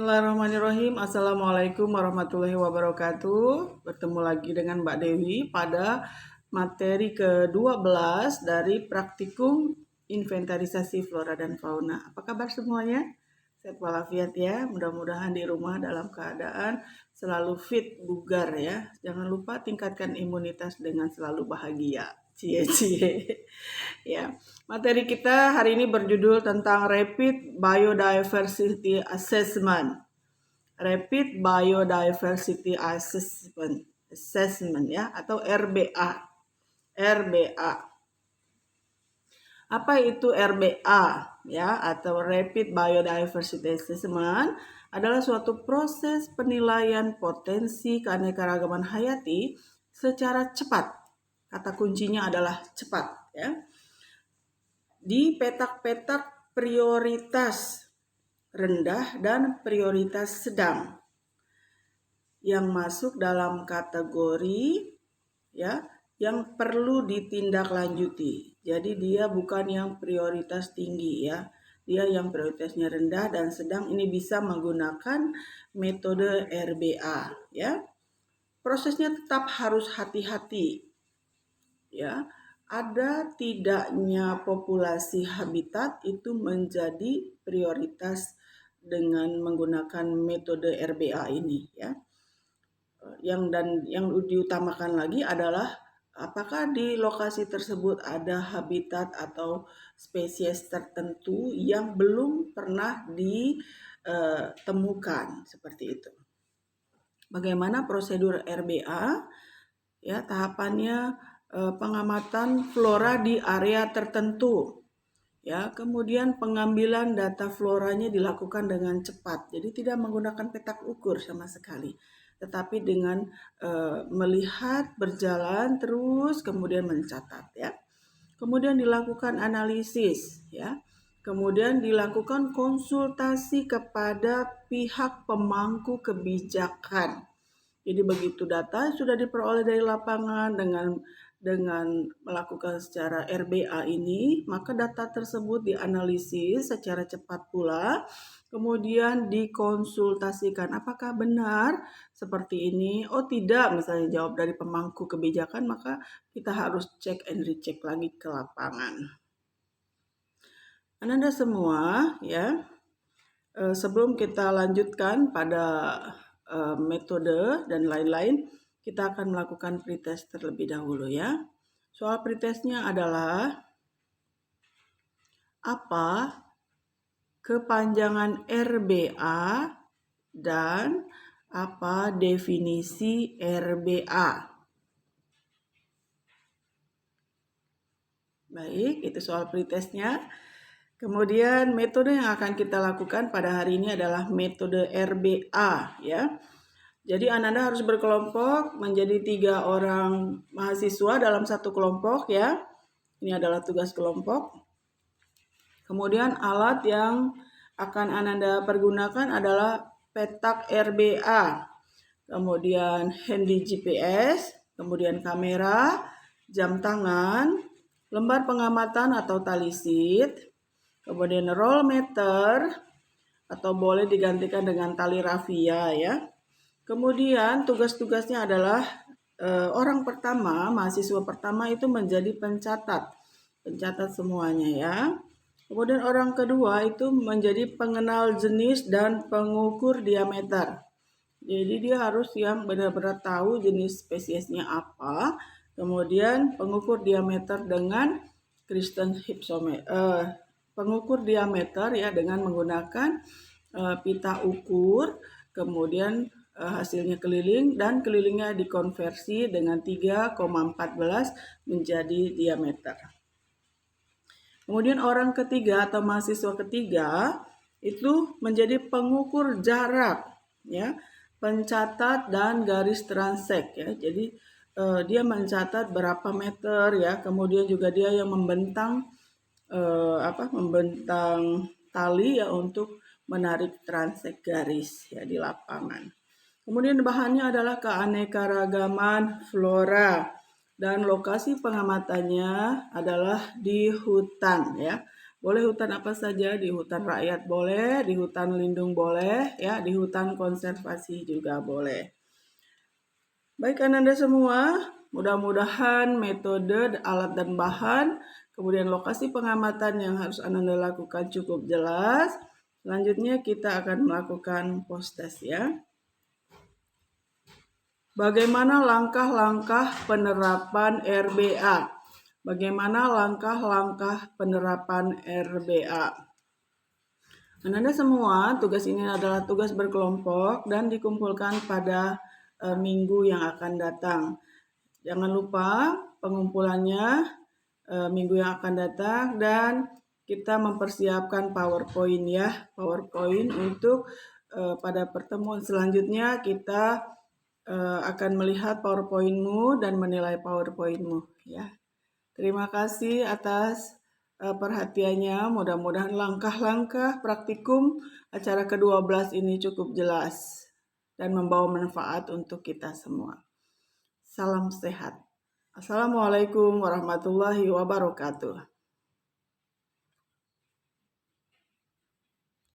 Bismillahirrahmanirrahim. Assalamualaikum warahmatullahi wabarakatuh. Bertemu lagi dengan Mbak Dewi pada materi ke-12 dari praktikum inventarisasi flora dan fauna. Apa kabar semuanya? Sehat walafiat ya. Mudah-mudahan di rumah dalam keadaan selalu fit, bugar ya. Jangan lupa tingkatkan imunitas dengan selalu bahagia. Cie-cie. Ya, materi kita hari ini berjudul tentang Rapid Biodiversity Assessment. Rapid Biodiversity Assessment ya, atau RBA. RBA. Apa itu RBA ya, atau Rapid Biodiversity Assessment? Adalah suatu proses penilaian potensi keanekaragaman hayati secara cepat. Kata kuncinya adalah cepat ya. Di petak-petak prioritas rendah dan prioritas sedang yang masuk dalam kategori ya yang perlu ditindaklanjuti. Jadi dia bukan yang prioritas tinggi ya. Dia yang prioritasnya rendah dan sedang, ini bisa menggunakan metode RBA ya. Prosesnya tetap harus hati-hati ya. Ada tidaknya populasi habitat itu menjadi prioritas dengan menggunakan metode RBA ini ya. Yang diutamakan lagi adalah apakah di lokasi tersebut ada habitat atau spesies tertentu yang belum pernah ditemukan, seperti itu. Bagaimana prosedur RBA? Ya, tahapannya pengamatan flora di area tertentu. Ya, kemudian pengambilan data floranya dilakukan dengan cepat. Jadi tidak menggunakan petak ukur sama sekali, tetapi dengan melihat, berjalan terus, kemudian mencatat ya. Kemudian dilakukan analisis ya. Kemudian dilakukan konsultasi kepada pihak pemangku kebijakan. Jadi begitu data sudah diperoleh dari lapangan dengan melakukan secara RBA ini, maka data tersebut dianalisis secara cepat pula, kemudian dikonsultasikan apakah benar seperti ini. Oh tidak, misalnya jawab dari pemangku kebijakan, maka kita harus cek and recheck lagi ke lapangan. Anda semua ya, sebelum kita lanjutkan pada metode dan lain-lain, kita akan melakukan pretest terlebih dahulu ya. Soal pretestnya adalah apa kepanjangan RBA dan apa definisi RBA. Baik, itu soal pretestnya. Kemudian metode yang akan kita lakukan pada hari ini adalah metode RBA ya. Jadi Anda harus berkelompok menjadi 3 orang mahasiswa dalam satu kelompok ya. Ini adalah tugas kelompok. Kemudian alat yang akan Anda pergunakan adalah petak RBA. Kemudian handy GPS, kemudian kamera, jam tangan, lembar pengamatan atau tali sheet, kemudian roll meter atau boleh digantikan dengan tali rafia ya. Kemudian tugas-tugasnya adalah orang pertama, mahasiswa pertama itu menjadi pencatat semuanya ya. Kemudian orang kedua itu menjadi pengenal jenis dan pengukur diameter. Jadi dia harus yang benar-benar tahu jenis spesiesnya apa. Kemudian pengukur diameter dengan Kristen hypsometer, pengukur diameter ya dengan menggunakan pita ukur, kemudian hasilnya keliling dan kelilingnya dikonversi dengan 3,14 menjadi diameter. Kemudian orang ketiga atau mahasiswa ketiga itu menjadi pengukur jarak ya, pencatat dan garis transek ya. Jadi dia mencatat berapa meter ya, kemudian juga dia yang membentang membentang tali ya untuk menarik transek garis ya di lapangan. Kemudian bahannya adalah keanekaragaman flora dan lokasi pengamatannya adalah di hutan ya. Boleh hutan apa saja, di hutan rakyat boleh, di hutan lindung boleh, ya, di hutan konservasi juga boleh. Baik Ananda semua, mudah-mudahan metode, alat dan bahan, kemudian lokasi pengamatan yang harus Ananda lakukan cukup jelas. Selanjutnya kita akan melakukan post-test ya. Bagaimana langkah-langkah penerapan RBA? Bagaimana langkah-langkah penerapan RBA? Ananda semua, tugas ini adalah tugas berkelompok dan dikumpulkan pada minggu yang akan datang. Jangan lupa pengumpulannya minggu yang akan datang dan kita mempersiapkan PowerPoint ya, PowerPoint untuk pada pertemuan selanjutnya kita akan melihat PowerPoint-mu dan menilai PowerPoint-mu ya. Terima kasih atas perhatiannya. Mudah-mudahan langkah-langkah praktikum acara ke-12 ini cukup jelas dan membawa manfaat untuk kita semua. Salam sehat. Assalamualaikum warahmatullahi wabarakatuh.